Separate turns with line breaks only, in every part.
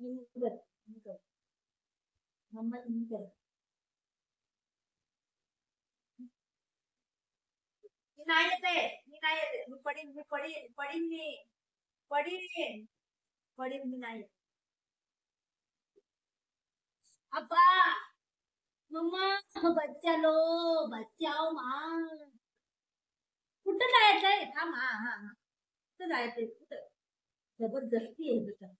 निघत निघत मम्मा निघत मी नाही येते मी नाही येते मी पडीन मी पडीन पडीन मी पडीन पडीन मी नाही अब्बा मम्मा बच्चा लो बच्चाओ माँ कुठं जायचंय थांब हा हा हा कुठं जायचंय कुठं जबरदस्ती आहे तुझं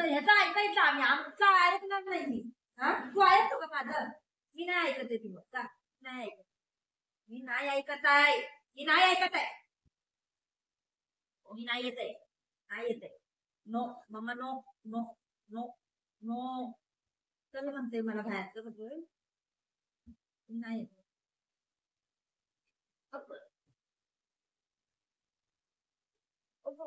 ह्याचा ऐकायचं आम्ही आमचं ऐकणार नाही मी हा तू ऐकतो का माझं मी नाही ऐकत आहे तुला का नाही ऐकत मी नाही ऐकत आहे मी नाही ऐकत आहे मी नाही येत आहे नाही येत आहे no mamma no no no no चल म्हणते मला बाहेर म्हणतोय मी नाही येत अप्प, अप्प,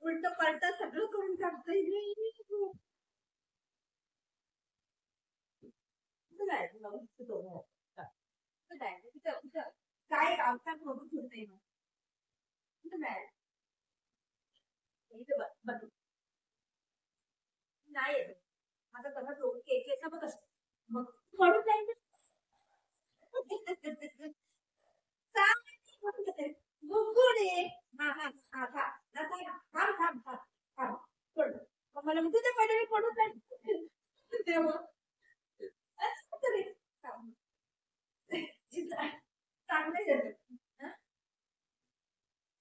उलट पलट सगळं करून टाकतोय काय आवतात बघून ठेवते नाही येत माझा कसा डोकं केकेचा बघ मग पडून जाईल गुडगुडे हा हा हा हा थांब थांब थांब थांब पड मला म्हणते ते पहिले पडून जाईल तेव्हा चांगलं येतं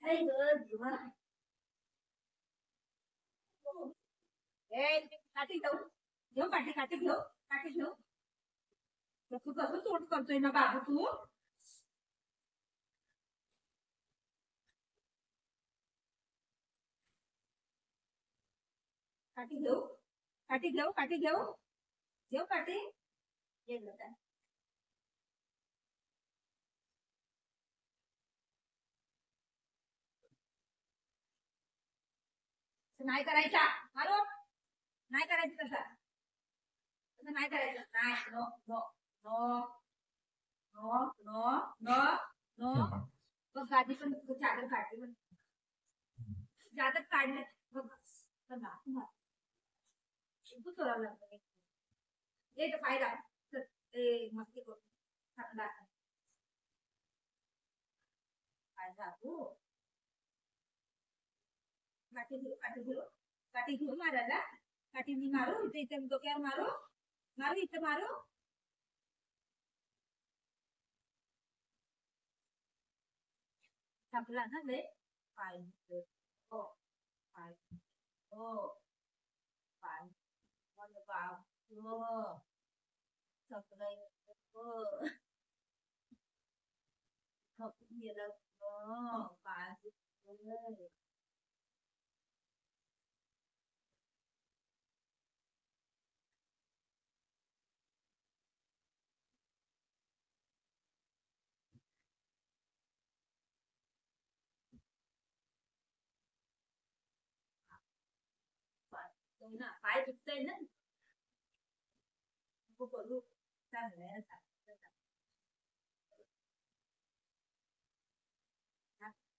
नाही ग जीवा ए काठी घेऊ घेऊ काठी काठी घेऊ काठी घेऊ तू कसं तोंड करतोय ना बाबू तू काठी घेऊ काठी घेऊ काठी घेऊ घेऊ काठी ये काय नाही करायचा मारो नाही करायचं तसं नाही करायचं नाही no no no no no no no बघ गादी पण चादर काढली पण चादर काढले बघ करावं लागतं एक फायदा ते मस्ती करून फायदा काठी घेऊ काठी घेऊ काठी घेऊ मारायला काठी मी मारू इथे इथे डोक्यावर मारू मारू इथे मारू संपला ना लय पाय हो पाय हो पाय मला बाप हो संपलाय हो खपून गेलं हो पाय ना पाय दुखतय ना नको करू चांगलंय